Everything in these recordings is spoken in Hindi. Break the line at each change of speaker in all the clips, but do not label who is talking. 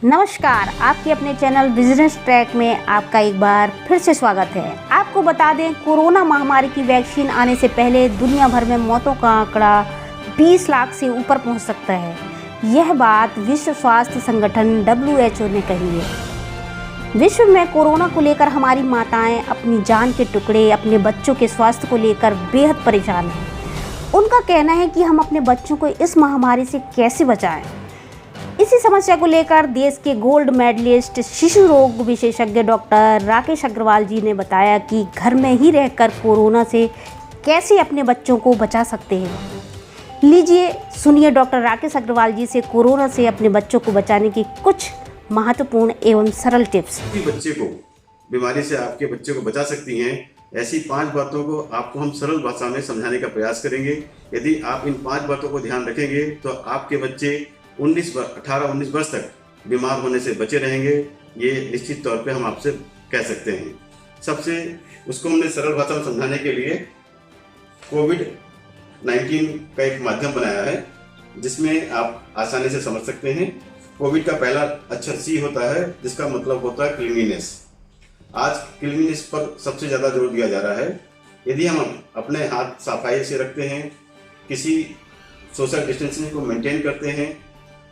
नमस्कार, आपके अपने चैनल बिजनेस ट्रैक में आपका एक बार फिर से स्वागत है। आपको बता दें, कोरोना महामारी की वैक्सीन आने से पहले दुनिया भर में मौतों का आंकड़ा 20 लाख से ऊपर पहुंच सकता है। यह बात विश्व स्वास्थ्य संगठन WHO ने कही है। विश्व में कोरोना को लेकर हमारी माताएं अपनी जान के टुकड़े, अपने बच्चों के स्वास्थ्य को लेकर बेहद परेशान हैं। उनका कहना है कि हम अपने बच्चों को इस महामारी से कैसे बचाएं। इसी समस्या को लेकर देश के गोल्ड मेडलिस्ट शिशु रोग विशेषज्ञ डॉक्टर राकेश अग्रवाल जी ने बताया कि घर में ही रहकर कोरोना से कैसे अपने बच्चों को बचा सकते हैं। लीजिए सुनिए डॉक्टर राकेश अग्रवाल जी से कोरोना से अपने बच्चों को बचाने की कुछ महत्वपूर्ण एवं सरल टिप्स।
बच्चे को बीमारी से आपके बच्चे को बचा सकती हैं, ऐसी 5 बातों को आपको हम सरल भाषा में समझाने का प्रयास करेंगे। यदि आप इन 5 बातों को ध्यान रखेंगे तो आपके बच्चे 18-19 वर्ष तक बीमार होने से बचे रहेंगे। ये निश्चित तौर पे हम आपसे कह सकते हैं। सबसे उसको हमने सरल भाषा में समझाने के लिए कोविड-19 का एक माध्यम बनाया है जिसमें आप आसानी से समझ सकते हैं। कोविड का पहला अक्षर C होता है जिसका मतलब होता है क्लीनलीनेस। आज क्लीनलीनेस पर सबसे ज़्यादा जोर दिया जा रहा है। यदि हम अपने हाथ सफाई से रखते हैं, किसी सोशल डिस्टेंसिंग को मेंटेन करते हैं,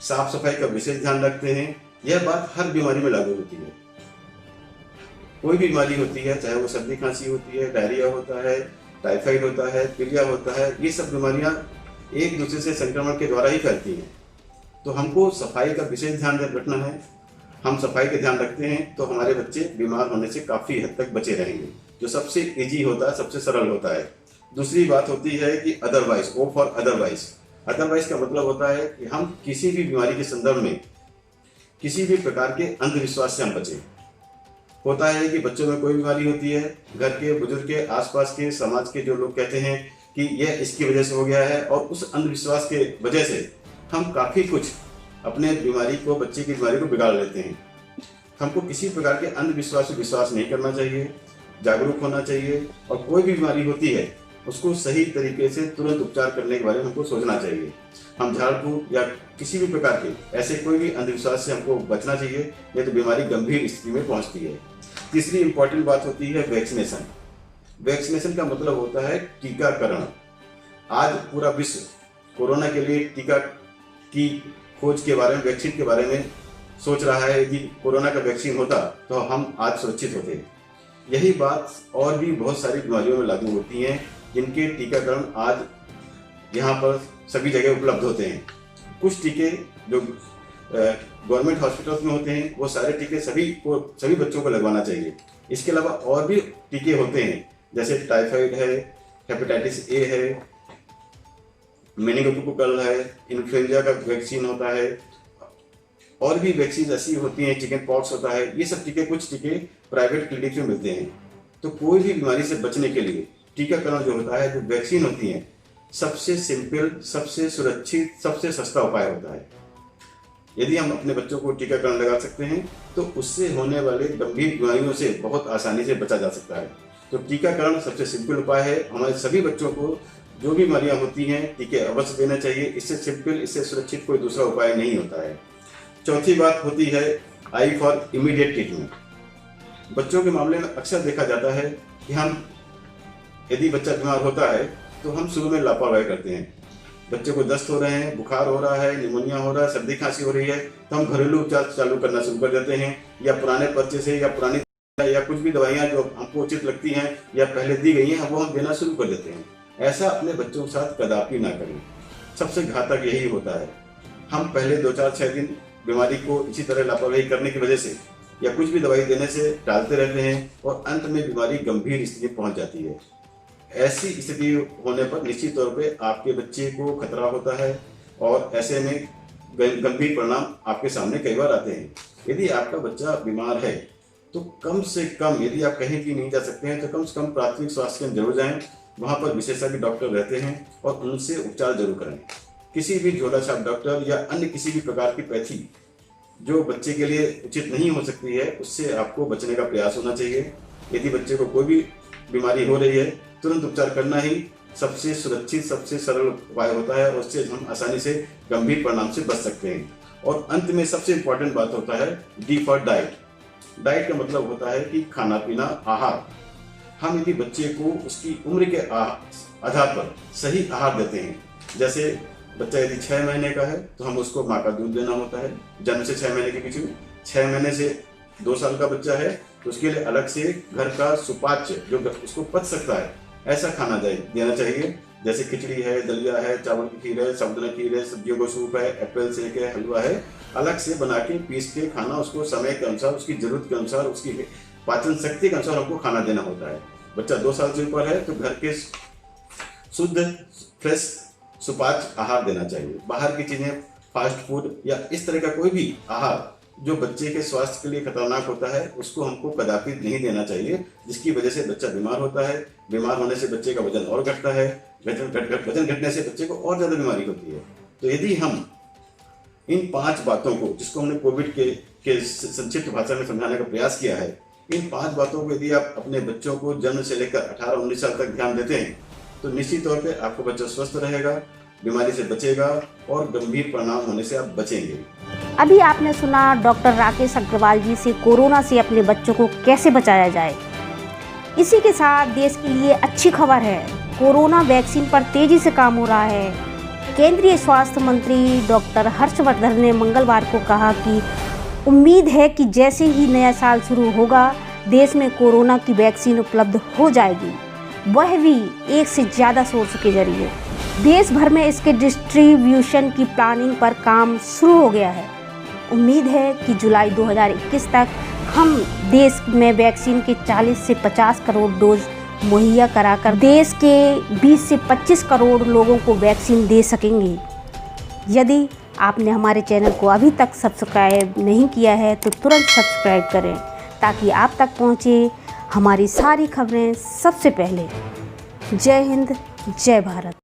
साफ सफाई का विशेष ध्यान रखते हैं, यह बात हर बीमारी में लागू होती है। कोई भी बीमारी होती है, चाहे वो सर्दी खांसी होती है, डायरिया होता है, टाइफाइड होता है, पीलिया होता है, ये सब बीमारियां एक दूसरे से संक्रमण के द्वारा ही फैलती हैं। तो हमको सफाई का विशेष ध्यान रखना है। हम सफाई का ध्यान रखते हैं तो हमारे बच्चे बीमार होने से काफ़ी हद तक बचे रहेंगे, जो सबसे ईजी होता है, सबसे सरल होता है। दूसरी बात होती है कि otherwise, O for otherwise. Otherwise का मतलब होता है कि हम किसी भी बीमारी के संदर्भ में किसी भी प्रकार के अंधविश्वास से हम बचें। होता है कि बच्चों में कोई बीमारी होती है, घर के, बुजुर्ग के, आसपास के, समाज के जो लोग कहते हैं कि यह इसकी वजह से हो गया है, और उस अंधविश्वास के वजह से हम काफ़ी कुछ अपने बीमारी को, बच्चे की बीमारी को बिगाड़ लेते हैं। हमको किसी प्रकार के अंधविश्वास पर विश्वास नहीं करना चाहिए, जागरूक होना चाहिए, और कोई भी बीमारी होती है उसको सही तरीके से तुरंत उपचार करने के बारे में हमको सोचना चाहिए। हम झाड़ फूक या किसी भी प्रकार के ऐसे कोई भी अंधविश्वास से हमको बचना चाहिए, नहीं तो बीमारी गंभीर स्थिति में पहुंचती है। तीसरी इंपॉर्टेंट बात होती है वैक्सीनेशन। वैक्सीनेशन का मतलब होता है टीकाकरण। आज पूरा विश्व कोरोना के लिए टीका की खोज के बारे में, वैक्सीन के बारे में सोच रहा है। यदि कोरोना का वैक्सीन होता तो हम आज सुरक्षित होते। यही बात और भी बहुत सारी बीमारियों में लागू होती हैं जिनके टीकाकरण आज यहाँ पर सभी जगह उपलब्ध होते हैं। कुछ टीके जो गवर्नमेंट हॉस्पिटल्स में होते हैं, वो सारे टीके सभी बच्चों को लगवाना चाहिए। इसके अलावा और भी टीके होते हैं, जैसे टाइफाइड है, हेपेटाइटिस ए है, मेनिंगोकोकल है, इन्फ्लुएंजा का वैक्सीन होता है, और भी वैक्सीन ऐसी होती हैं, चिकन पॉक्स होता है। ये सब टीके, कुछ टीके प्राइवेट क्लिनिक में मिलते हैं। तो कोई भी बीमारी से बचने के लिए टीकाकरण जो होता है, जो वैक्सीन होती है, सबसे सिंपल, सबसे सुरक्षित, सबसे सस्ता उपाय होता है। यदि हम अपने बच्चों को टीकाकरण लगा सकते हैं तो उससे होने वाले गंभीर बीमारियों से बहुत आसानी से बचा जा सकता है। तो टीकाकरण सबसे सिंपल उपाय है। हमारे सभी बच्चों को जो भी बीमारियां होती हैं, टीके अवश्य देना चाहिए। इससे सिंपल, इससे सुरक्षित कोई दूसरा उपाय नहीं होता है। चौथी बात होती है आई फॉर इमीडिएट ट्रीटमेंट। बच्चों के मामले में अक्सर देखा जाता है कि हम, यदि बच्चा बीमार होता है तो हम शुरू में लापरवाही करते हैं। बच्चे को दस्त हो रहे हैं, बुखार हो रहा है, निमोनिया हो रहा है, सर्दी खांसी हो रही है, तो हम घरेलू उपचार चालू करना शुरू कर देते हैं, या पुराने पर्चे से, या पुरानी, या कुछ भी दवाइयाँ जो हमको उचित लगती हैं या पहले दी गई हैं, वो हम देना शुरू कर देते हैं। ऐसा अपने बच्चों के साथ कदापि ना करें। सबसे घातक यही होता है। हम पहले 2-4-6 दिन बीमारी को इसी तरह लापरवाही करने की वजह से या कुछ भी दवाई देने से टालते रहते हैं, और अंत में बीमारी गंभीर स्थिति में पहुंच जाती है। ऐसी स्थिति होने पर निश्चित तौर पे आपके बच्चे को खतरा होता है, और ऐसे में गंभीर परिणाम आपके सामने कई बार आते हैं। यदि आपका बच्चा बीमार है तो कम से कम, यदि आप कहीं भी नहीं जा सकते हैं, तो कम से कम प्राथमिक स्वास्थ्य केंद्र जरूर जाएं। वहाँ पर विशेषज्ञ डॉक्टर रहते हैं और उनसे उपचार जरूर करें। किसी भी झोला छाप डॉक्टर या अन्य किसी भी प्रकार की पैथी जो बच्चे के लिए उचित नहीं हो सकती है, उससे आपको बचने का प्रयास होना चाहिए। यदि बच्चे को कोई भी बीमारी हो रही है, तुरंत उपचार करना ही सबसे सुरक्षित, सबसे सरल उपाय होता है, और उससे हम आसानी से गंभीर परिणाम से बच सकते हैं। और अंत में सबसे इम्पोर्टेंट बात होता है डी फॉर डाइट। डाइट का मतलब होता है कि खाना पीना, आहार। हम यदि बच्चे को उसकी उम्र के आधार पर सही आहार देते हैं, जैसे बच्चा यदि 6 महीने का है तो हम उसको माँ का दूध देना होता है जन्म से 6 महीने के बीच में। 6 महीने से 2 साल का बच्चा है तो उसके लिए अलग से घर का सुपाच्य जो उसको पच सकता है ऐसा खाना देना चाहिए, जैसे खिचड़ी है, दलिया है, चावल की खीर है, साबुदाना खीर है, सब्जियों का सूप है, एप्पल शेक है, हलवा है, अलग से बना के पीस के खाना उसको समय के अनुसार, उसकी जरूरत के अनुसार, उसकी पाचन शक्ति के अनुसार हमको खाना देना होता है। बच्चा 2 साल से ऊपर है तो घर के शुद्ध फ्रेश सुपाच्य आहार देना चाहिए। बाहर की चीजें, फास्ट फूड या इस तरह का कोई भी आहार जो बच्चे के स्वास्थ्य के लिए खतरनाक होता है उसको हमको कदापि नहीं देना चाहिए, जिसकी वजह से बच्चा बीमार होता है। बीमार होने से बच्चे का वजन और घटता है, वजन घटने से बच्चे को और ज्यादा बीमारी होती है। तो यदि हम इन 5 बातों को, जिसको हमने कोविड के संक्षिप्त भाषा में समझाने का प्रयास किया है, इन 5 बातों को यदि आप अपने बच्चों को जन्म से लेकर 18-19 साल तक ध्यान देते हैं तो निश्चित तौर पे आपको बच्चा स्वस्थ रहेगा, बीमारी से बचेगा और गंभीर परिणाम होने से आप बचेंगे।
अभी आपने सुना डॉक्टर राकेश अग्रवाल जी से कोरोना से अपने बच्चों को कैसे बचाया जाए। इसी के साथ देश के लिए अच्छी खबर है, कोरोना वैक्सीन पर तेजी से काम हो रहा है। केंद्रीय स्वास्थ्य मंत्री डॉक्टर हर्षवर्धन ने मंगलवार को कहा कि उम्मीद है कि जैसे ही नया साल शुरू होगा देश में कोरोना की वैक्सीन उपलब्ध हो जाएगी, वह भी 1 से ज़्यादा सोर्स के जरिए। देश भर में इसके डिस्ट्रीब्यूशन की प्लानिंग पर काम शुरू हो गया है। उम्मीद है कि जुलाई 2021 तक हम देश में वैक्सीन के 40 से 50 करोड़ डोज मुहैया कराकर देश के 20 से 25 करोड़ लोगों को वैक्सीन दे सकेंगे। यदि आपने हमारे चैनल को अभी तक सब्सक्राइब नहीं किया है तो तुरंत सब्सक्राइब करें ताकि आप तक पहुँचे हमारी सारी खबरें सबसे पहले। जय हिंद, जय भारत।